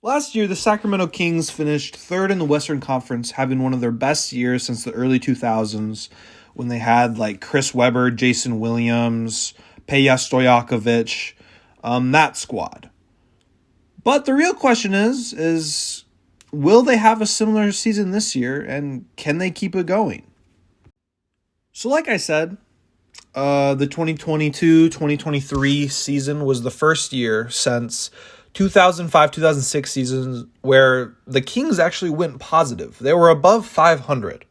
Last year, the Sacramento Kings finished third in the Western Conference, having one of their best years since the early 2000s when they had like Chris Webber, Jason Williams, Peja Stojakovic, that squad. But the real question is will they have a similar season this year, and can they keep it going? So like I said, the 2022-2023 season was the first year since 2005-2006 seasons where the Kings actually went positive. They were above 500.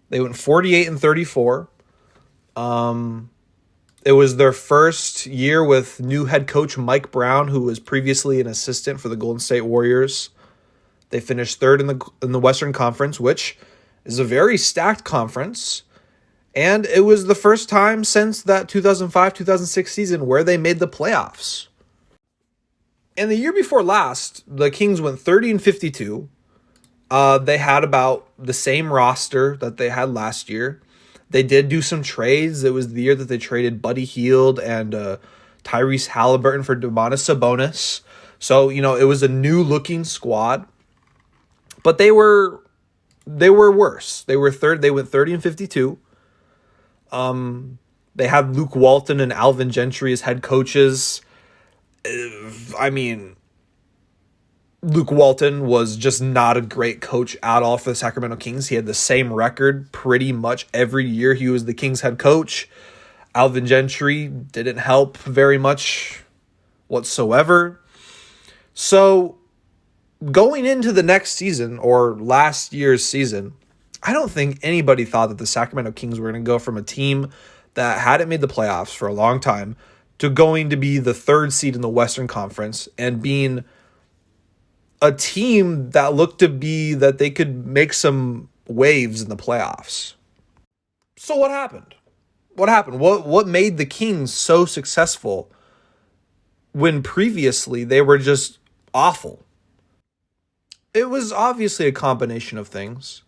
They went 48-34. It was their first year with new head coach Mike Brown, who was previously an assistant for the Golden State Warriors. They finished third in the Western Conference, which is a very stacked conference. And it was the first time since that 2005-2006 season where they made the playoffs. And the year before last, the Kings went 30-52. They had about the same roster that they had last year. They did do some trades. It was the year that they traded Buddy Hield and Tyrese Halliburton for Domantas Sabonis. So, it was a new-looking squad. But they were worse. They went 30-52. They had Luke Walton and Alvin Gentry as head coaches. Luke Walton was just not a great coach at all for the Sacramento Kings. He had the same record pretty much every year he was the Kings head coach. Alvin Gentry didn't help very much whatsoever. So going into the next season, or last year's season, I don't think anybody thought that the Sacramento Kings were going to go from a team that hadn't made the playoffs for a long time to going to be the third seed in the Western Conference and being a team that looked to be that they could make some waves in the playoffs. So what happened? What made the Kings so successful when previously they were just awful? It was obviously a combination of things.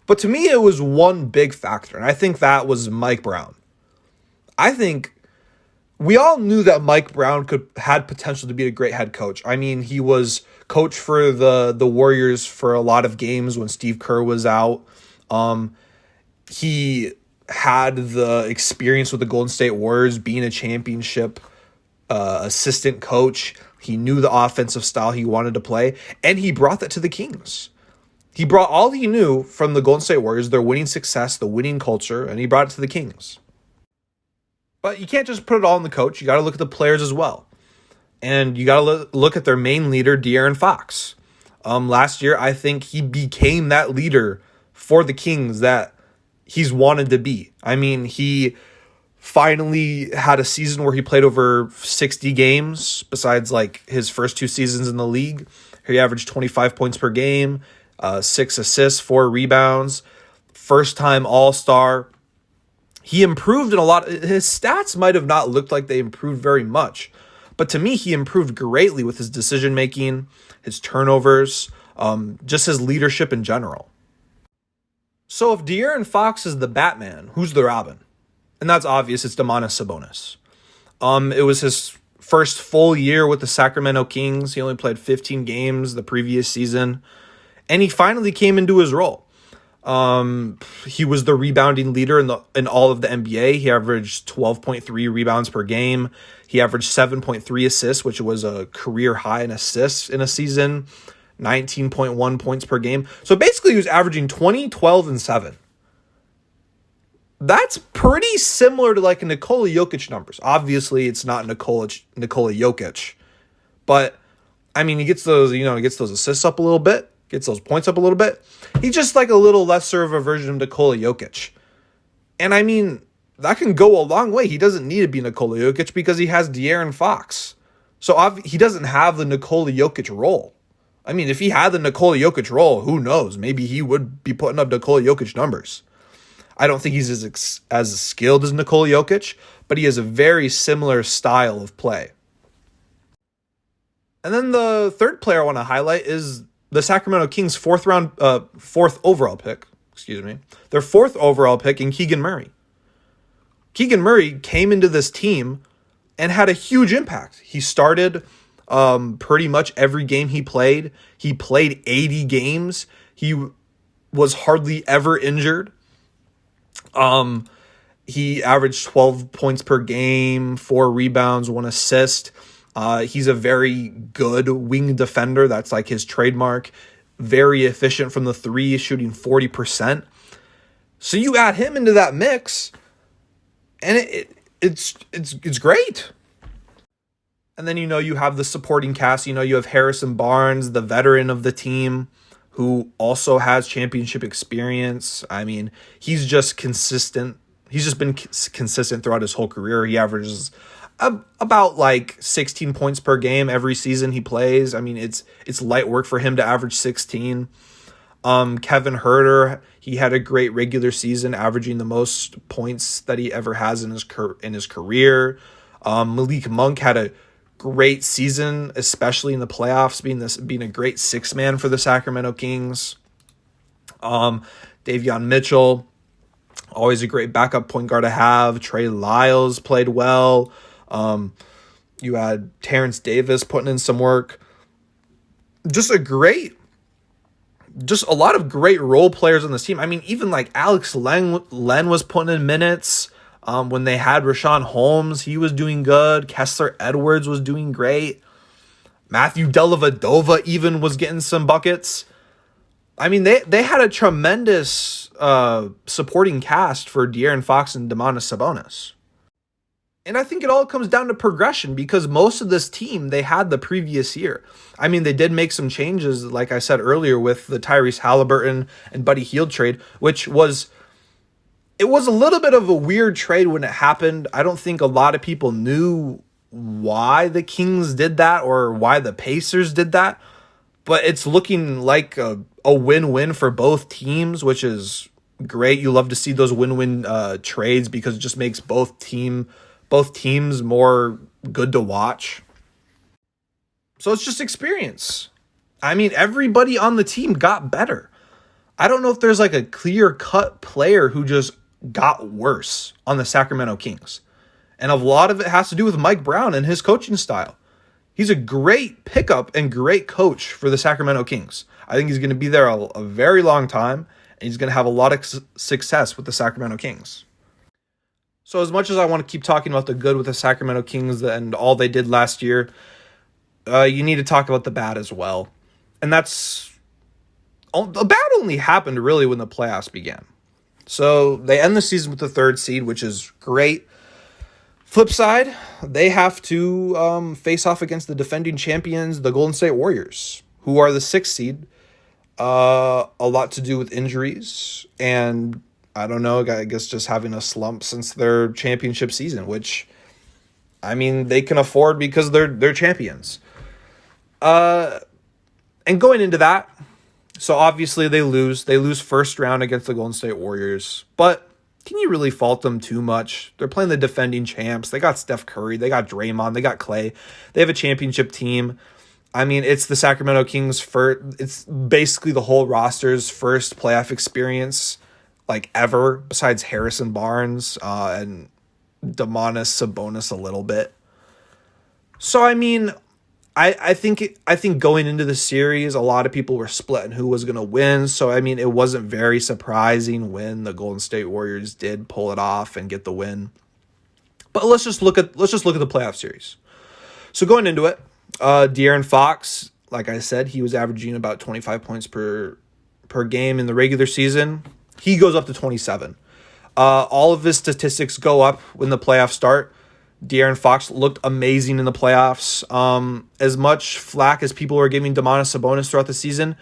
But to me, it was one big factor, and I think that was Mike Brown. I think we all knew that Mike Brown had potential to be a great head coach. He was coach for the Warriors for a lot of games when Steve Kerr was out. He had the experience with the Golden State Warriors being a championship assistant coach. He knew the offensive style he wanted to play, and he brought that to the Kings. He brought all he knew from the Golden State Warriors, their winning success, the winning culture, and he brought it to the Kings. But you can't just put it all on the coach. You got to look at the players as well. And you got to look at their main leader, De'Aaron Fox. Last year, I think he became that leader for the Kings that he's wanted to be. He finally had a season where he played over 60 games, besides his first two seasons in the league. He averaged 25 points per game, 6 assists, 4 rebounds, first-time All-Star. He improved in a lot. His stats might have not looked like they improved very much, but to me, he improved greatly with his decision-making, his turnovers, just his leadership in general. So if De'Aaron Fox is the Batman, who's the Robin? And that's obvious, it's Domantas Sabonis. It was his first full year with the Sacramento Kings. He only played 15 games the previous season, and he finally came into his role. He was the rebounding leader in all of the NBA. He averaged 12.3 rebounds per game. He averaged 7.3 assists, which was a career high in assists in a season, 19.1 points per game. So basically he was averaging 20, 12, and 7. That's pretty similar to a Nikola Jokic numbers. Obviously it's not Nikola Jokic, but he gets those, he gets those assists up a little bit. Gets those points up a little bit. He's just a little lesser of a version of Nikola Jokic. And that can go a long way. He doesn't need to be Nikola Jokic because he has De'Aaron Fox. So he doesn't have the Nikola Jokic role. If he had the Nikola Jokic role, who knows? Maybe he would be putting up Nikola Jokic numbers. I don't think he's as skilled as Nikola Jokic, but he has a very similar style of play. And then the third player I want to highlight is the Sacramento Kings' fourth overall pick, their fourth overall pick in Keegan Murray. Keegan Murray came into this team and had a huge impact. He started pretty much every game he played. He played 80 games. He was hardly ever injured. He averaged 12 points per game, 4 rebounds, 1 assist. He's a very good wing defender. That's like his trademark. Very efficient from the three, shooting 40%. So you add him into that mix, and it's great. And then, you have the supporting cast. You have Harrison Barnes, the veteran of the team, who also has championship experience. I mean, he's just consistent. He's just been consistent throughout his whole career. He averages about like 16 points per game every season he plays. I mean, it's light work for him to average 16. Kevin Huerter, he had a great regular season, averaging the most points that he ever has in his career. Malik Monk had a great season, especially in the playoffs, being a great sixth man for the Sacramento Kings. Davion Mitchell, always a great backup point guard to have. Trey Lyles played well. You had Terrence Davis putting in some work. Just a lot of great role players on this team. I mean, even like Alex Len was putting in minutes. When they had Rashawn Holmes, he was doing good. Kessler Edwards was doing great. Matthew Dellavedova even was getting some buckets. I mean, they had a tremendous supporting cast for De'Aaron Fox and Domantas Sabonis. And I think it all comes down to progression, because most of this team they had the previous year. I mean, they did make some changes, like I said earlier, with the Tyrese Halliburton and Buddy Hield trade, which was... It was a little bit of a weird trade when it happened. I don't think a lot of people knew why the Kings did that or why the Pacers did that. But it's looking like a win-win for both teams, which is great. You love to see those win-win trades, because it just makes both teams more good to watch. So it's just experience. I mean, everybody on the team got better. I don't know if there's like a clear-cut player who just got worse on the Sacramento Kings. And a lot of it has to do with Mike Brown and his coaching style. He's a great pickup and great coach for the Sacramento Kings. I think he's going to be there a very long time, and he's going to have a lot of success with the Sacramento Kings. So as much as I want to keep talking about the good with the Sacramento Kings and all they did last year, you need to talk about the bad as well. And the bad only happened really when the playoffs began. So they end the season with the 3rd seed, which is great. Flip side, they have to face off against the defending champions, the Golden State Warriors, who are the 6th seed. A lot to do with injuries, and I don't know, I guess just having a slump since their championship season, which, I mean, they can afford because they're champions. And going into that, so obviously they lose. They lose first round against the Golden State Warriors. But can you really fault them too much? They're playing the defending champs. They got Steph Curry. They got Draymond. They got Clay. They have a championship team. I mean, it's the Sacramento Kings' first. It's basically the whole roster's first playoff experience, like ever, besides Harrison Barnes and Domantas Sabonis a little bit. So I mean, I think going into the series, a lot of people were split on who was going to win. So I mean, it wasn't very surprising when the Golden State Warriors did pull it off and get the win. But let's just look at the playoff series. So going into it, De'Aaron Fox, like I said, he was averaging about 25 points per game in the regular season. He goes up to 27. All of his statistics go up when the playoffs start. De'Aaron Fox looked amazing in the playoffs. As much flack as people were giving Domantas Sabonis throughout the season,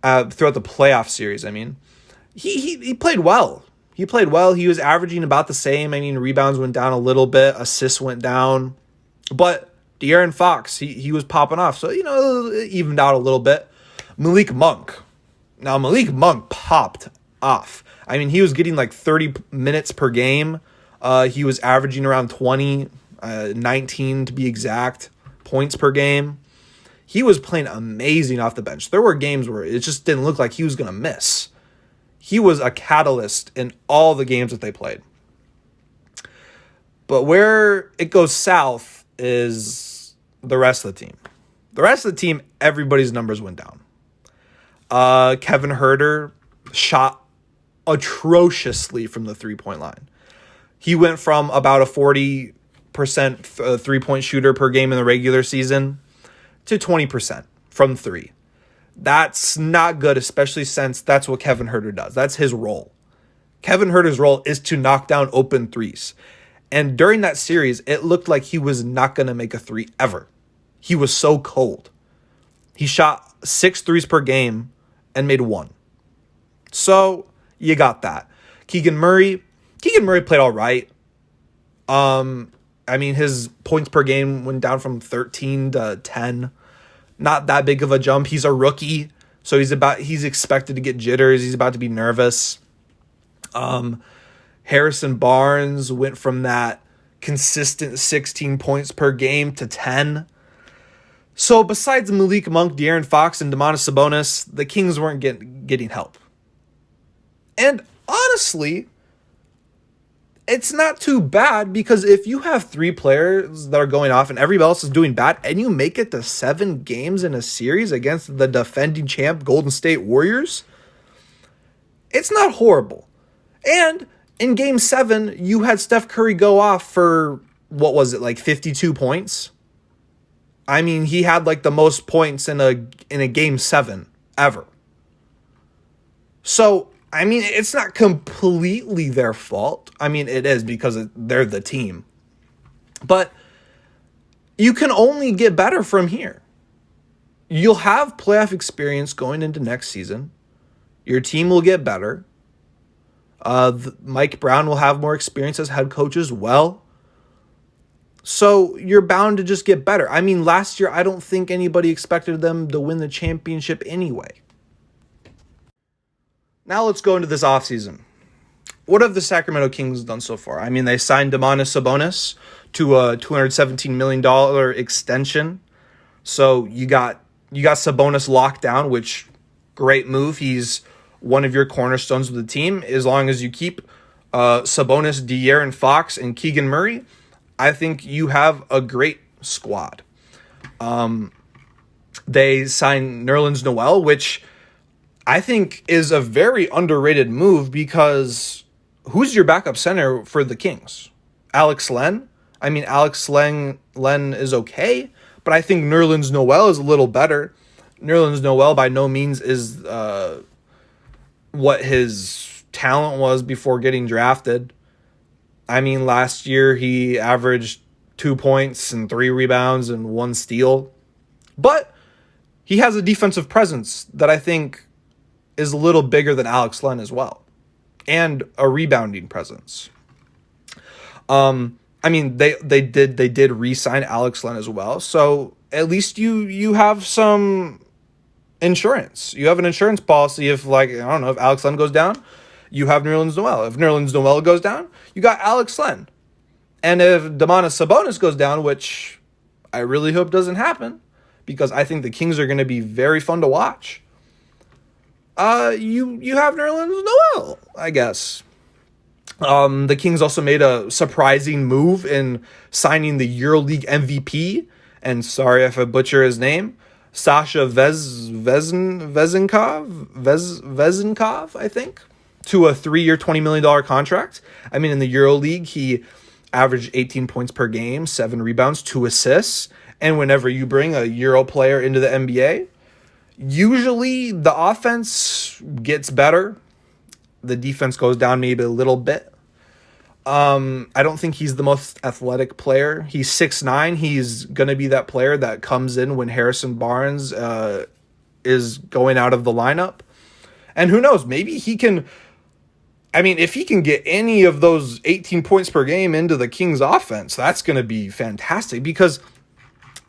throughout the playoff series, I mean, he played well. He played well. He was averaging about the same. I mean, rebounds went down a little bit, assists went down, but De'Aaron Fox, he was popping off. So, it evened out a little bit. Malik Monk. Now, Malik Monk popped off. I mean, he was getting like 30 minutes per game. He was averaging around 20, 19 to be exact, points per game. He was playing amazing off the bench. There were games where it just didn't look like he was going to miss. He was a catalyst in all the games that they played. But where it goes south is the rest of the team. The rest of the team, everybody's numbers went down. Kevin Huerter shot atrociously from the three-point line. He went from about a 40% three-point shooter per game in the regular season to 20% from three. That's not good, especially since that's what Kevin Huerter does. That's his role. Kevin Huerter's role is to knock down open threes. And during that series, it looked like he was not going to make a three ever. He was so cold. He shot 6 threes per game and made 1. So you got that. Keegan Murray played all right. His points per game went down from 13 to 10. Not that big of a jump. He's a rookie, so he's expected to get jitters. He's about to be nervous. Harrison Barnes went from that consistent 16 points per game to 10. So besides Malik Monk, De'Aaron Fox, and Domantas Sabonis, the Kings weren't getting help. And honestly, it's not too bad, because if you have 3 players that are going off and everybody else is doing bad, and you make it to 7 games in a series against the defending champ Golden State Warriors, it's not horrible. And in Game 7, you had Steph Curry go off for, 52 points? I mean, he had the most points in a Game 7 ever. So, it's not completely their fault. It is, because they're the team. But you can only get better from here. You'll have playoff experience going into next season. Your team will get better. Mike Brown will have more experience as head coach as well. So you're bound to just get better. Last year, I don't think anybody expected them to win the championship anyway. Now let's go into this offseason. What have the Sacramento Kings done so far? They signed Domantas Sabonis to a $217 million extension. So you got Sabonis locked down, which, great move. He's one of your cornerstones of the team. As long as you keep Sabonis, De'Aaron Fox, and Keegan Murray, I think you have a great squad. They signed Nerlens Noel, which I think is a very underrated move, because who's your backup center for the Kings? Alex Len? Alex Len is okay, but I think Nerlens Noel is a little better. Nerlens Noel by no means is what his talent was before getting drafted. Last year he averaged 2 points and 3 rebounds and 1 steal. But he has a defensive presence that I think is a little bigger than Alex Len as well. And a rebounding presence. They did re-sign Alex Len as well. So at least you have some insurance. You have an insurance policy if if Alex Len goes down, you have Nerlens Noel. If Nerlens Noel goes down, you got Alex Len. And if Domantas Sabonis goes down, which I really hope doesn't happen, because I think the Kings are going to be very fun to watch, you have Nerlens Noel, I guess. The Kings also made a surprising move in signing the EuroLeague MVP, and sorry if I butcher his name, Sasha Vezenkov, I think, to a 3-year, $20 million contract. In the EuroLeague, he averaged 18 points per game, 7 rebounds, 2 assists. And whenever you bring a Euro player into the NBA, usually the offense gets better. The defense goes down maybe a little bit. I don't think he's the most athletic player. He's 6'9". He's going to be that player that comes in when Harrison Barnes is going out of the lineup. And who knows, maybe he can... if he can get any of those 18 points per game into the Kings offense, that's going to be fantastic, because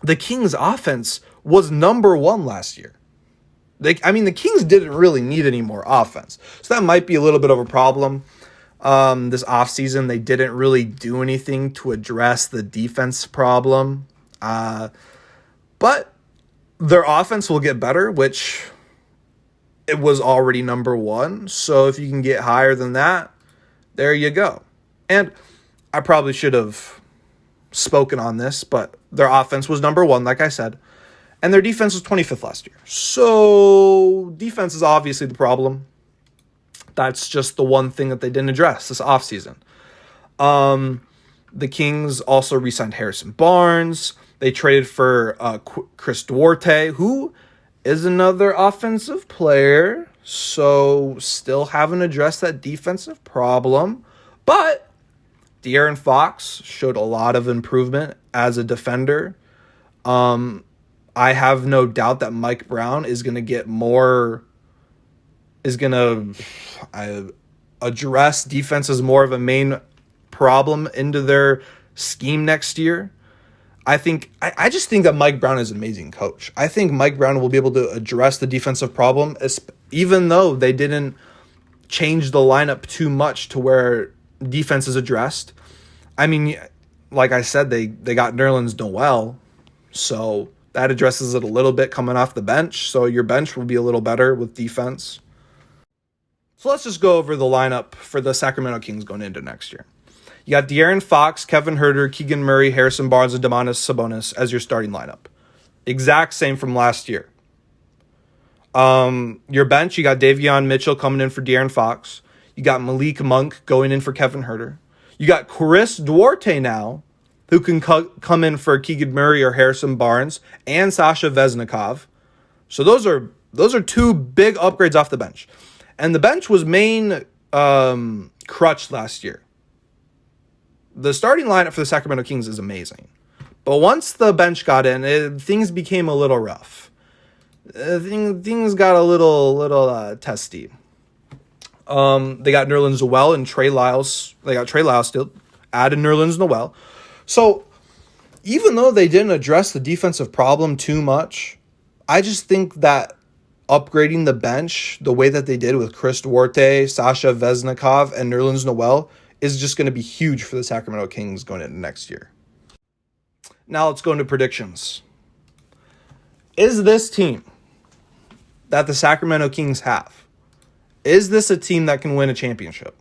the Kings offense was number 1 last year. The Kings didn't really need any more offense. So that might be a little bit of a problem. This offseason, they didn't really do anything to address the defense problem. But their offense will get better, which it was already number 1. So if you can get higher than that, there you go. And I probably should have spoken on this, but their offense was number one, like I said, and their defense was 25th last year. So defense is obviously the problem. That's just the one thing that they didn't address this offseason. The Kings also re-signed Harrison Barnes. They traded for Chris Duarte, who is another offensive player. So still haven't addressed that defensive problem. But De'Aaron Fox showed a lot of improvement as a defender. I have no doubt that Mike Brown is going to get more, is going to address defense as more of a main problem into their scheme next year. I just think that Mike Brown is an amazing coach. I think Mike Brown will be able to address the defensive problem, even though they didn't change the lineup too much to where defense is addressed. I mean, like I said, they got Nerlens Noel, so that addresses it a little bit coming off the bench. So your bench will be a little better with defense. So let's just go over the lineup for the Sacramento Kings going into next year. You got De'Aaron Fox, Kevin Huerter, Keegan Murray, Harrison Barnes, and Domantas Sabonis as your starting lineup. Exact same from last year. Your bench, you got Davion Mitchell coming in for De'Aaron Fox. You got Malik Monk going in for Kevin Huerter. You got Chris Duarte now, who can come in for Keegan Murray or Harrison Barnes, and Sasha Veznikov. So those are two big upgrades off the bench. And the bench was main crutch last year. The starting lineup for the Sacramento Kings is amazing. But once the bench got in, things became a little rough. Things got a little testy. They got Nerlens Noel and Trey Lyles. They got Trey Lyles still. Added Nerlens Noel. So even though they didn't address the defensive problem too much, I just think that upgrading the bench the way that they did with Chris Duarte, Sasha Veznikov, and Nerlens Noel is just going to be huge for the Sacramento Kings going into next year. Now let's go into predictions. Is this team that the Sacramento Kings have, is this a team that can win a championship?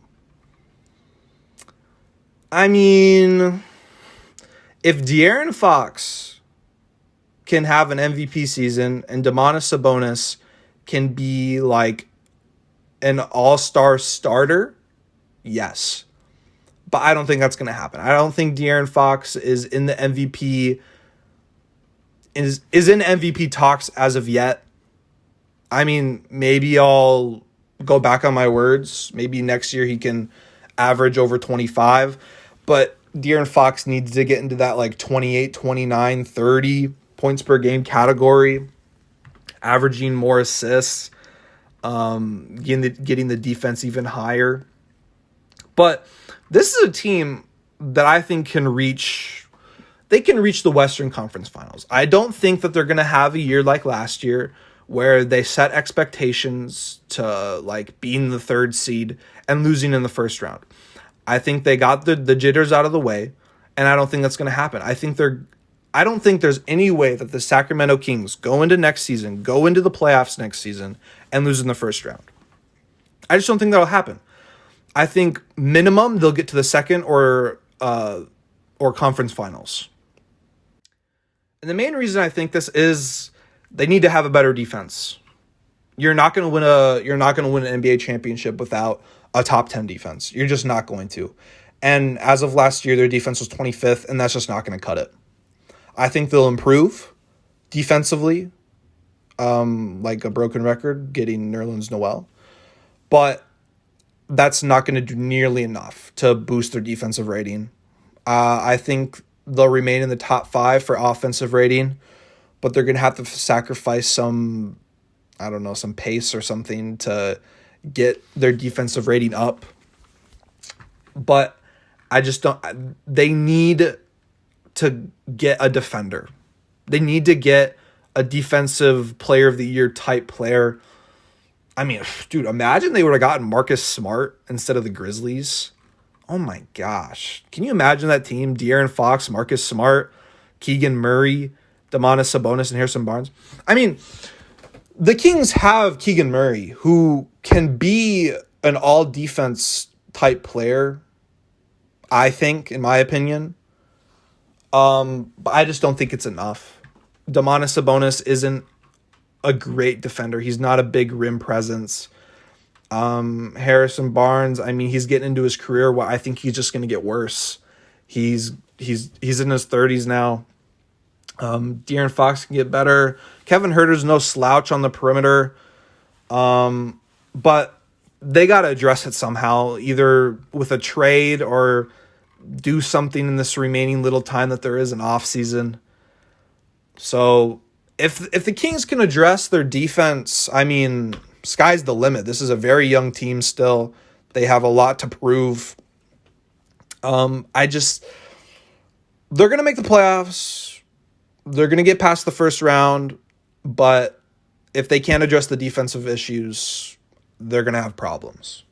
I mean, if De'Aaron Fox can have an MVP season and Domantas Sabonis can be like an all-star starter, yes. But I don't think that's going to happen. I don't think De'Aaron Fox is in the MVP is in MVP talks as of yet. I mean, maybe I'll go back on my words. Maybe next year he can average over 25. But De'Aaron Fox needs to get into that like 28, 29, 30 points per game category, averaging more assists, getting the defense even higher. But this is a team that I think can reach the Western Conference Finals. I don't think that they're going to have a year like last year where they set expectations to like being the third seed and losing in the first round. I think they got the jitters out of the way, and I don't think that's going to happen. I don't think there's any way that the Sacramento Kings go into the playoffs next season and lose in the first round. I just don't think that'll happen. I think minimum they'll get to the second or conference finals. And the main reason I think this is they need to have a better defense. You're not going to win an NBA championship without a top 10 defense. You're just not going to. And as of last year, their defense was 25th, and that's just not going to cut it. I think they'll improve defensively, like a broken record, getting Nerlens Noel. But that's not going to do nearly enough to boost their defensive rating. I think they'll remain in the top 5 for offensive rating, but they're going to have to sacrifice some pace or something to get their defensive rating up. But I just don't. They need to get a defender. They need to get a defensive player of the year type player. I mean, dude, imagine they would have gotten Marcus Smart instead of the Grizzlies. Oh my gosh. Can you imagine that team? De'Aaron Fox, Marcus Smart, Keegan Murray, Domantas Sabonis, and Harrison Barnes. I mean, the Kings have Keegan Murray, who can be an all-defense type player, I think, in my opinion. But I just don't think it's enough. Domantas Sabonis isn't a great defender. He's not a big rim presence. Harrison Barnes, I mean, he's getting into his career. Well, I think he's just going to get worse. He's in his 30s now. De'Aaron Fox can get better. Kevin Huerter's no slouch on the perimeter. But they got to address it somehow, either with a trade or do something in this remaining little time that there is an offseason. So if the Kings can address their defense, I mean, sky's the limit. This is a very young team still. They have a lot to prove. They're going to make the playoffs. They're going to get past the first round, but if they can't address the defensive issues, they're going to have problems.